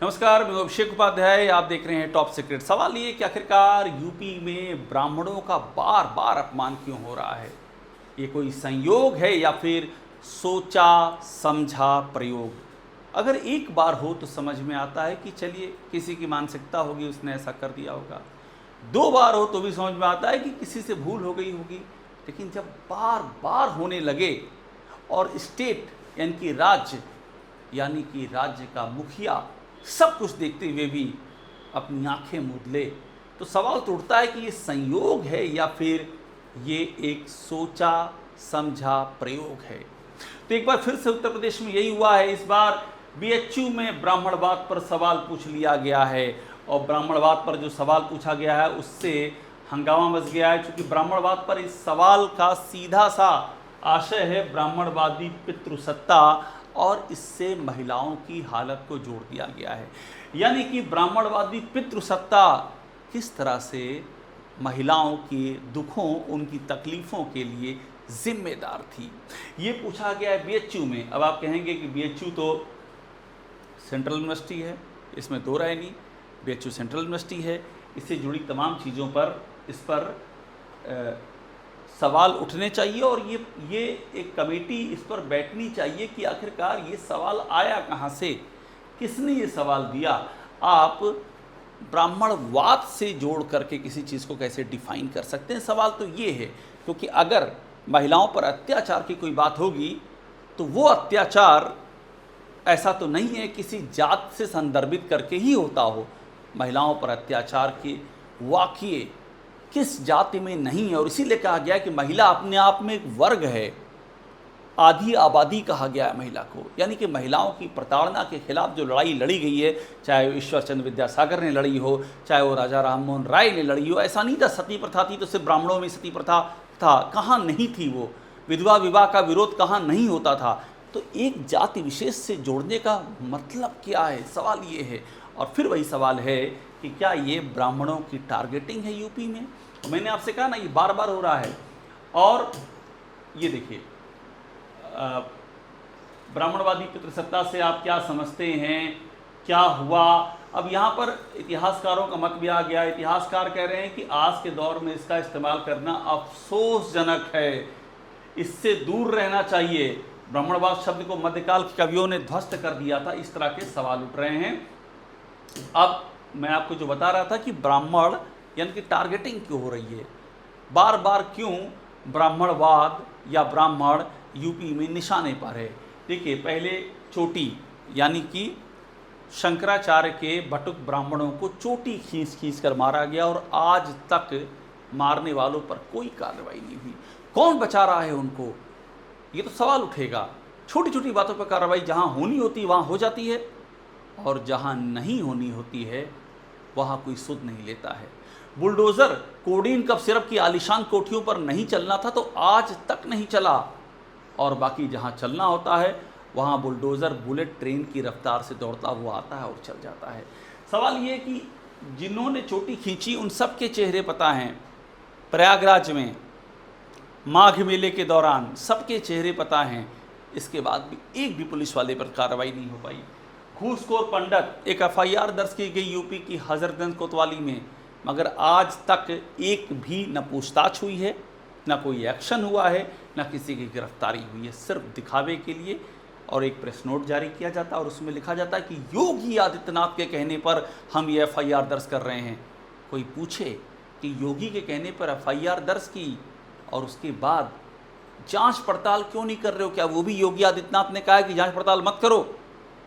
नमस्कार, मैं अभिषेक उपाध्याय। आप देख रहे हैं टॉप सीक्रेट। सवाल ये कि आखिरकार यूपी में ब्राह्मणों का बार बार अपमान क्यों हो रहा है? ये कोई संयोग है या फिर सोचा समझा प्रयोग? अगर एक बार हो तो समझ में आता है कि चलिए किसी की मानसिकता होगी, उसने ऐसा कर दिया होगा। दो बार हो तो भी समझ में आता है कि किसी से भूल हो गई होगी। लेकिन जब बार बार होने लगे और स्टेट यानी कि राज्य का मुखिया सब कुछ देखते हुए भी अपनी आंखें मूंद ले, तो सवाल तो उठता है कि ये संयोग है या फिर ये एक सोचा समझा प्रयोग है। तो एक बार फिर से उत्तर प्रदेश में यही हुआ है। इस बार बीएचयू में ब्राह्मणवाद पर सवाल पूछ लिया गया है और ब्राह्मणवाद पर जो सवाल पूछा गया है उससे हंगामा मच गया है, क्योंकि ब्राह्मणवाद पर इस सवाल का सीधा सा आशय है ब्राह्मणवादी पितृसत्ता, और इससे महिलाओं की हालत को जोड़ दिया गया है। यानी कि ब्राह्मणवादी पितृसत्ता किस तरह से महिलाओं के दुखों, उनकी तकलीफ़ों के लिए जिम्मेदार थी, ये पूछा गया है बीएचयू में। अब आप कहेंगे कि बीएचयू तो सेंट्रल यूनिवर्सिटी है, इसमें दो राय नहीं। बीएचयू सेंट्रल यूनिवर्सिटी है, इससे जुड़ी तमाम चीज़ों पर इस पर सवाल उठने चाहिए और ये एक कमेटी इस पर बैठनी चाहिए कि आखिरकार ये सवाल आया कहाँ से, किसने ये सवाल दिया। आप ब्राह्मणवाद से जोड़ करके किसी चीज़ को कैसे डिफाइन कर सकते हैं? सवाल तो ये है, क्योंकि अगर महिलाओं पर अत्याचार की कोई बात होगी तो वो अत्याचार ऐसा तो नहीं है किसी जात से संदर्भित करके ही होता हो। महिलाओं पर अत्याचार के वाक़ये किस जाति में नहीं है, और इसीलिए कहा गया है कि महिला अपने आप में एक वर्ग है। आधी आबादी कहा गया है महिला को। यानी कि महिलाओं की प्रताड़ना के खिलाफ जो लड़ाई लड़ी गई है, चाहे वो ईश्वर चंद्र विद्यासागर ने लड़ी हो, चाहे वो राजा राममोहन राय ने लड़ी हो। ऐसा नहीं था सती प्रथा थी तो सिर्फ ब्राह्मणों में सती प्रथा था, कहाँ नहीं थी वो। विधवा विवाह का विरोध कहाँ नहीं होता था। तो एक जाति विशेष से जोड़ने का मतलब क्या है, सवाल ये है। और फिर वही सवाल है कि क्या ये ब्राह्मणों की टारगेटिंग है यूपी में? मैंने आपसे कहा ना, ये बार बार हो रहा है। और ये देखिए, ब्राह्मणवादी पितृसत्ता से आप क्या समझते हैं, क्या हुआ? अब यहाँ पर इतिहासकारों का मत भी आ गया। इतिहासकार कह रहे हैं कि आज के दौर में इसका इस्तेमाल करना अफसोसजनक है, इससे दूर रहना चाहिए। ब्राह्मणवाद शब्द को मध्यकाल के कवियों ने ध्वस्त कर दिया था। इस तरह के सवाल उठ रहे हैं। अब मैं आपको जो बता रहा था कि ब्राह्मण यानी कि टारगेटिंग क्यों हो रही है, बार बार क्यों ब्राह्मणवाद या ब्राह्मण यूपी में निशाने पर है। देखिए, पहले चोटी यानी कि शंकराचार्य के बटुक ब्राह्मणों को चोटी खींच खींच कर मारा गया और आज तक मारने वालों पर कोई कार्रवाई नहीं हुई। कौन बचा रहा है उनको, ये तो सवाल उठेगा। छोटी छोटी बातों पर कार्रवाई जहाँ होनी होती है वहाँ हो जाती है, और जहाँ नहीं होनी होती है वहाँ कोई सुध नहीं लेता है। बुलडोज़र कोडीन कफ सिरप की आलीशान कोठियों पर नहीं चलना था तो आज तक नहीं चला, और बाकी जहाँ चलना होता है वहाँ बुलडोज़र बुलेट ट्रेन की रफ्तार से दौड़ता हुआ आता है और चल जाता है। सवाल ये कि जिन्होंने चोटी खींची उन सब के चेहरे पता हैं। प्रयागराज में माघ मेले के दौरान सबके चेहरे पता हैं। इसके बाद भी एक भी पुलिस वाले पर कार्रवाई नहीं हो पाई। घूसखोर पंडित, एक एफआईआर दर्ज की गई यूपी की हजरतगंज कोतवाली में, मगर आज तक एक भी न पूछताछ हुई है, न कोई एक्शन हुआ है, न किसी की गिरफ्तारी हुई है। सिर्फ दिखावे के लिए और एक प्रेस नोट जारी किया जाता है और उसमें लिखा जाता है कि योगी आदित्यनाथ के कहने पर हम ये एफआईआर दर्ज कर रहे हैं। कोई पूछे कि योगी के कहने पर एफआईआर दर्ज की और उसके बाद जांच पड़ताल क्यों नहीं कर रहे हो? क्या वो भी योगी आदित्यनाथ ने कहा है कि जांच पड़ताल मत करो,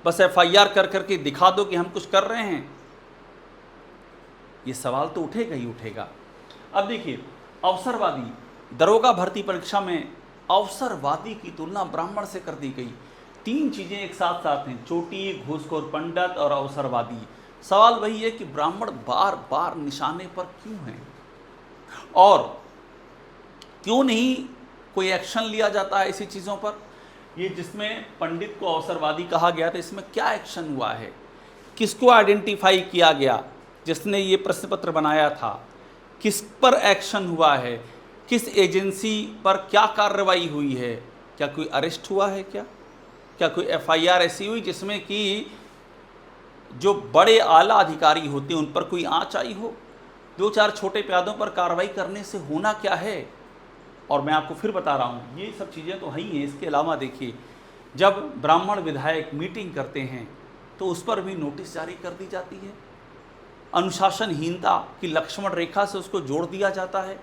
बस एफआईआर कर करके दिखा दो कि हम कुछ कर रहे हैं? ये सवाल तो उठेगा ही उठेगा। अब देखिए, अवसरवादी, दरोगा भर्ती परीक्षा में अवसरवादी की तुलना ब्राह्मण से कर दी गई। तीन चीज़ें एक साथ साथ हैं, चोटी, घूसखोर पंडित और अवसरवादी। सवाल वही है कि ब्राह्मण बार बार निशाने पर क्यों हैं और क्यों नहीं कोई एक्शन लिया जाता है ऐसी चीज़ों पर। ये जिसमें पंडित को अवसरवादी कहा गया था, इसमें क्या एक्शन हुआ है? किसको आइडेंटिफाई किया गया जिसने ये प्रश्न पत्र बनाया था? किस पर एक्शन हुआ है? किस एजेंसी पर क्या कार्रवाई हुई है? क्या कोई अरेस्ट हुआ है? क्या कोई एफआईआर ऐसी हुई जिसमें कि जो बड़े आला अधिकारी होते हैं उन पर कोई आँच आई हो, 2-4 छोटे प्यादों पर कार्रवाई करने से होना क्या है। और मैं आपको फिर बता रहा हूँ, ये सब चीज़ें तो है ही हैं। इसके अलावा देखिए, जब ब्राह्मण विधायक मीटिंग करते हैं तो उस पर भी नोटिस जारी कर दी जाती है, अनुशासनहीनता की लक्ष्मण रेखा से उसको जोड़ दिया जाता है।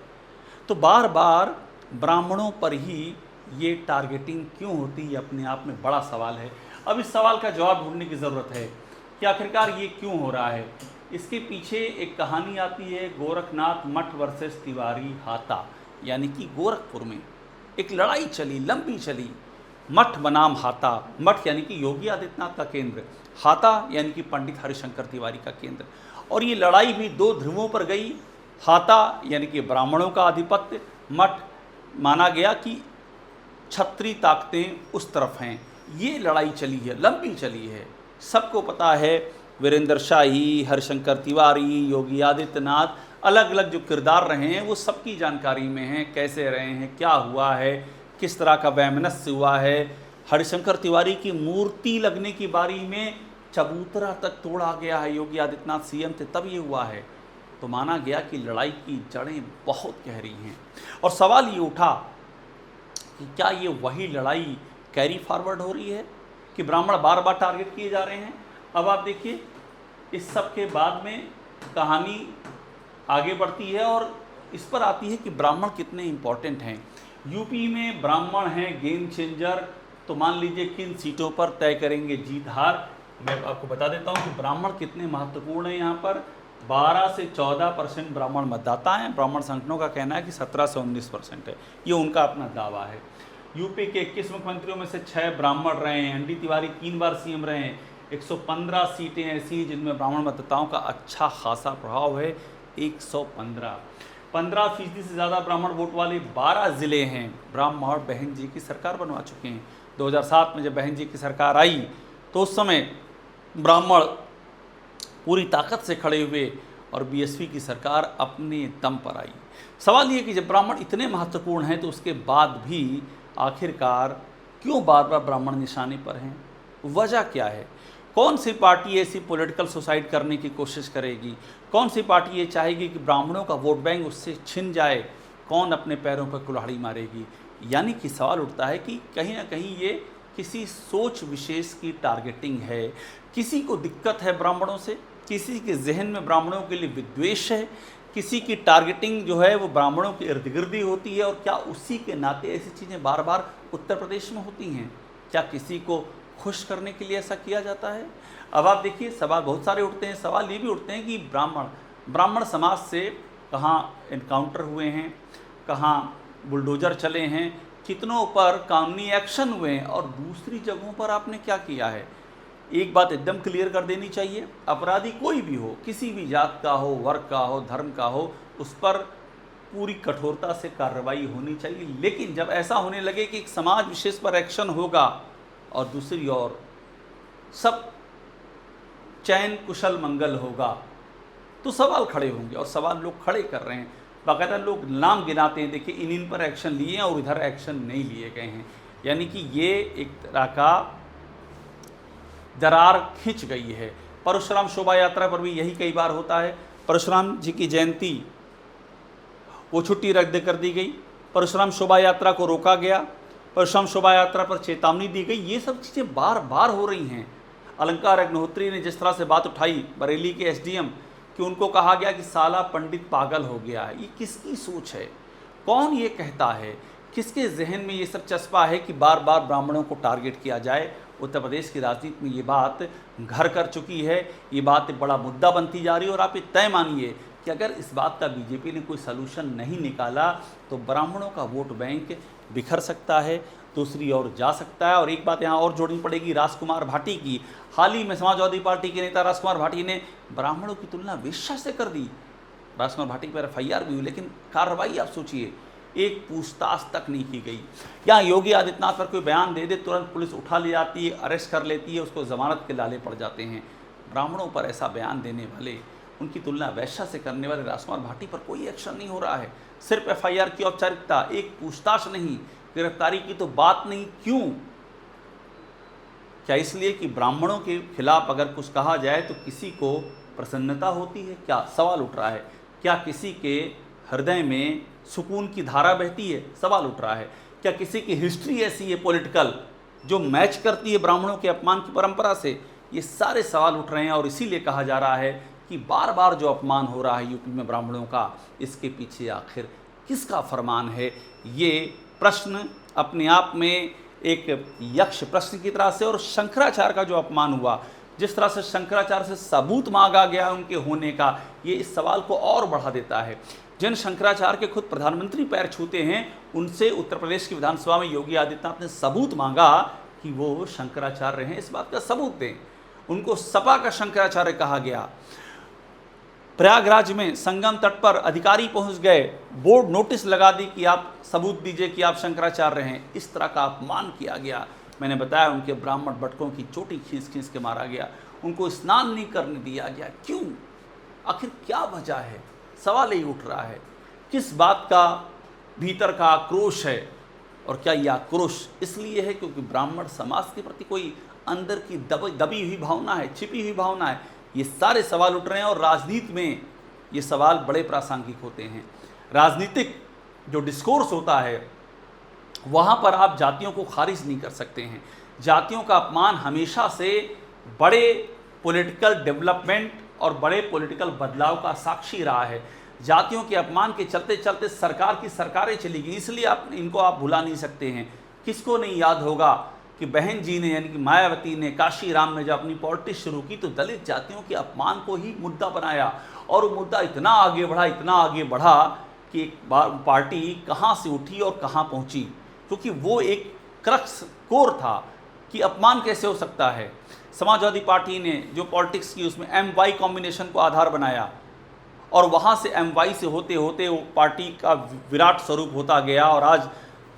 तो बार बार ब्राह्मणों पर ही ये टारगेटिंग क्यों होती है, अपने आप में बड़ा सवाल है। अब इस सवाल का जवाब ढूंढने की ज़रूरत है कि आखिरकार ये क्यों हो रहा है। इसके पीछे एक कहानी आती है, गोरखनाथ मठ वर्सेस तिवारी हाता, यानी कि गोरखपुर में एक लड़ाई चली, लंबी चली। मठ बनाम हाता, मठ यानी कि योगी आदित्यनाथ का केंद्र, हाता यानी कि पंडित हरिशंकर तिवारी का केंद्र। और ये लड़ाई भी दो ध्रुवों पर गई। हाता यानी कि ब्राह्मणों का आधिपत्य, मठ माना गया कि क्षत्रिय ताकतें उस तरफ हैं। ये लड़ाई चली है, लंबी चली है। सबको पता है, वीरेंद्र शाही, हरिशंकर तिवारी, योगी आदित्यनाथ, अलग अलग जो किरदार रहे हैं वो सबकी जानकारी में हैं। कैसे रहे हैं, क्या हुआ है, किस तरह का वैमनस्य हुआ है। हरिशंकर तिवारी की मूर्ति लगने की बारी में चबूतरा तक तोड़ा गया है, योगी आदित्यनाथ सीएम थे तब ये हुआ है। तो माना गया कि लड़ाई की जड़ें बहुत गहरी हैं। और सवाल ये उठा कि क्या ये वही लड़ाई कैरी फॉरवर्ड हो रही है कि ब्राह्मण बार बार टारगेट किए जा रहे हैं। अब आप देखिए, इस सब के बाद में कहानी आगे बढ़ती है और इस पर आती है कि ब्राह्मण कितने इम्पोर्टेंट हैं। यूपी में ब्राह्मण हैं गेम चेंजर। तो मान लीजिए किन सीटों पर तय करेंगे जीत हार। मैं आपको बता देता हूं कि ब्राह्मण कितने महत्वपूर्ण हैं। यहाँ पर 12 से 14% ब्राह्मण मतदाता हैं। ब्राह्मण संगठनों का कहना है कि 17 से 19% है, ये उनका अपना दावा है। यूपी के 21 मुख्यमंत्रियों में से 6 ब्राह्मण रहे हैं। एनडी तिवारी 3 बार सीएम रहे हैं। 115 सीटें ऐसी हैं जिनमें ब्राह्मण मतदाताओं का अच्छा खासा प्रभाव है। 15% से ज़्यादा ब्राह्मण वोट वाले 12 ज़िले हैं। ब्राह्मण बहन जी की सरकार बनवा चुके हैं। 2007 में जब बहन जी की सरकार आई तो उस समय ब्राह्मण पूरी ताकत से खड़े हुए और बीएसपी की सरकार अपने दम पर आई। सवाल ये कि जब ब्राह्मण इतने महत्वपूर्ण हैं तो उसके बाद भी आखिरकार क्यों बार बार ब्राह्मण निशाने पर हैं, वजह क्या है। कौन सी पार्टी ऐसी पॉलिटिकल सुसाइड करने की कोशिश करेगी, कौन सी पार्टी ये चाहेगी कि ब्राह्मणों का वोट बैंक उससे छिन जाए, कौन अपने पैरों पर कुल्हाड़ी मारेगी। यानी कि सवाल उठता है कि कहीं ना कहीं ये किसी सोच विशेष की टारगेटिंग है। किसी को दिक्कत है ब्राह्मणों से, किसी के जहन में ब्राह्मणों के लिए विद्वेष है, किसी की टारगेटिंग जो है वो ब्राह्मणों के इर्द गिर्द ही होती है। और क्या उसी के नाते ऐसी चीज़ें बार बार उत्तर प्रदेश में होती हैं? क्या किसी को खुश करने के लिए ऐसा किया जाता है? अब आप देखिए, सवाल बहुत सारे उठते हैं। सवाल ये भी उठते हैं कि ब्राह्मण समाज से कहाँ इनकाउंटर हुए हैं, कहाँ बुलडोजर चले हैं, कितनों पर कानूनी एक्शन हुए हैं और दूसरी जगहों पर आपने क्या किया है। एक बात एकदम क्लियर कर देनी चाहिए, अपराधी कोई भी हो, किसी भी जात का हो, वर्ग का हो, धर्म का हो, उस पर पूरी कठोरता से कार्रवाई होनी चाहिए। लेकिन जब ऐसा होने लगे कि एक समाज विशेष पर एक्शन होगा और दूसरी ओर सब चैन कुशल मंगल होगा, तो सवाल खड़े होंगे। और सवाल लोग खड़े कर रहे हैं, बाकायदा लोग नाम गिनाते हैं, देखिए इन पर एक्शन लिए हैं और इधर एक्शन नहीं लिए गए हैं। यानी कि ये एक तरह का दरार खिंच गई है। परशुराम शोभा यात्रा पर भी यही कई बार होता है। परशुराम जी की जयंती वो छुट्टी रद्द कर दी गई, परशुराम शोभा यात्रा को रोका गया, परशुराम शोभा यात्रा पर चेतावनी दी गई। ये सब चीज़ें बार बार हो रही हैं। अलंकार अग्निहोत्री ने जिस तरह से बात उठाई, बरेली के एसडीएम, कि उनको कहा गया कि साला पंडित पागल हो गया है, ये किसकी सोच है? कौन ये कहता है? किसके जहन में ये सब चस्पा है कि बार बार ब्राह्मणों को टारगेट किया जाए? उत्तर प्रदेश की राजनीति में ये बात घर कर चुकी है, ये बात बड़ा मुद्दा बनती जा रही है। और आप ये तय मानिए कि अगर इस बात का बीजेपी ने कोई सलूशन नहीं निकाला तो ब्राह्मणों का वोट बैंक बिखर सकता है, दूसरी ओर जा सकता है। और एक बात यहाँ और जोड़नी पड़ेगी राजकुमार भाटी की। हाल ही में समाजवादी पार्टी के नेता राजकुमार भाटी ने ब्राह्मणों की तुलना वेश्या से कर दी। राजकुमार भाटी पर एफआईआर भी हुई, लेकिन कार्रवाई आप सोचिए, एक पूछताछ तक नहीं की गई। यहाँ योगी आदित्यनाथ पर कोई बयान दे दे, तुरंत पुलिस उठा ले जाती है, अरेस्ट कर लेती है, उसको जमानत के लाले पड़ जाते हैं। ब्राह्मणों पर ऐसा बयान देने वाले, उनकी तुलना वैश्या से करने वाले राजकुमार भाटी पर कोई एक्शन नहीं हो रहा है। सिर्फ एफआईआर की औपचारिकता, एक पूछताछ नहीं, गिरफ्तारी की तो बात नहीं। क्यों? क्या इसलिए कि ब्राह्मणों के खिलाफ अगर कुछ कहा जाए तो किसी को प्रसन्नता होती है? क्या सवाल उठ रहा है। क्या किसी के हृदय में सुकून की धारा बहती है? सवाल उठ रहा है। क्या किसी की हिस्ट्री ऐसी है पॉलिटिकल जो मैच करती है ब्राह्मणों के अपमान की परंपरा से? ये सारे सवाल उठ रहे हैं और इसीलिए कहा जा रहा है कि बार बार जो अपमान हो रहा है यूपी में ब्राह्मणों का, इसके पीछे आखिर किसका फरमान है? ये प्रश्न अपने आप में एक यक्ष प्रश्न की तरह से, और शंकराचार्य का जो अपमान हुआ, जिस तरह से शंकराचार्य से सबूत मांगा गया उनके होने का, ये इस सवाल को और बढ़ा देता है। जिन शंकराचार्य के खुद प्रधानमंत्री पैर छूते हैं, उनसे उत्तर प्रदेश की विधानसभा में योगी आदित्यनाथ ने सबूत मांगा कि वो शंकराचार्य हैं, इस बात का सबूत दें। उनको सपा का शंकराचार्य कहा गया। प्रयागराज में संगम तट पर अधिकारी पहुंच गए, बोर्ड नोटिस लगा दी कि आप सबूत दीजिए कि आप शंकराचार्य हैं। इस तरह का अपमान किया गया। मैंने बताया उनके ब्राह्मण भटकों की चोटी खींच खींच के मारा गया, उनको स्नान नहीं करने दिया गया। क्यों? आखिर क्या वजह है? सवाल ही उठ रहा है। किस बात का भीतर का आक्रोश है? और क्या यह आक्रोश इसलिए है क्योंकि ब्राह्मण समाज के प्रति कोई अंदर की दबी हुई भावना है, छिपी हुई भावना है? ये सारे सवाल उठ रहे हैं और राजनीति में ये सवाल बड़े प्रासंगिक होते हैं। राजनीतिक जो डिस्कोर्स होता है वहाँ पर आप जातियों को खारिज नहीं कर सकते हैं। जातियों का अपमान हमेशा से बड़े पॉलिटिकल डेवलपमेंट और बड़े पॉलिटिकल बदलाव का साक्षी रहा है। जातियों के अपमान के चलते चलते सरकार की सरकारें चली गई, इसलिए इनको आप भुला नहीं सकते हैं। किसको नहीं याद होगा कि बहन जी ने यानी कि मायावती ने काशी राम में जब अपनी पॉलिटिक्स शुरू की तो दलित जातियों के अपमान को ही मुद्दा बनाया, और वो मुद्दा इतना आगे बढ़ा, इतना आगे बढ़ा कि एक बार पार्टी कहाँ से उठी और कहाँ पहुँची, क्योंकि वो एक क्रक्स कोर था कि अपमान कैसे हो सकता है। समाजवादी पार्टी ने जो पॉलिटिक्स की उसमें MY कॉम्बिनेशन को आधार बनाया, और वहाँ से MY से होते होते वो पार्टी का विराट स्वरूप होता गया, और आज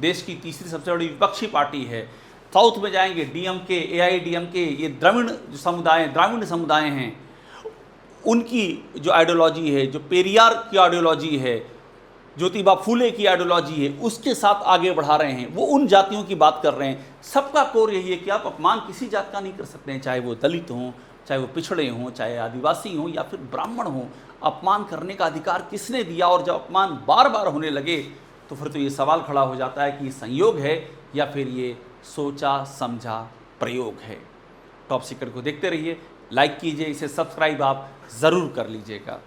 देश की तीसरी सबसे बड़ी विपक्षी पार्टी है। साउथ में जाएंगे DMK, AIADMK, ये द्राविड़ समुदाय हैं, उनकी जो आइडियोलॉजी है, जो पेरियार की आइडियोलॉजी है, ज्योतिबा फूले की आइडियोलॉजी है, उसके साथ आगे बढ़ा रहे हैं। वो उन जातियों की बात कर रहे हैं। सबका कोर यही है कि आप अपमान किसी जात का नहीं कर सकते हैं, चाहे वो दलित हों, चाहे वो पिछड़े हों, चाहे आदिवासी हों या फिर ब्राह्मण हों। अपमान करने का अधिकार किसने दिया? और जब अपमान बार बार होने लगे तो फिर तो ये सवाल खड़ा हो जाता है कि ये संयोग है या फिर ये सोचा समझा प्रयोग है। टॉप सीक्रेट को देखते रहिए, लाइक कीजिए, इसे सब्सक्राइब आप ज़रूर कर लीजिएगा।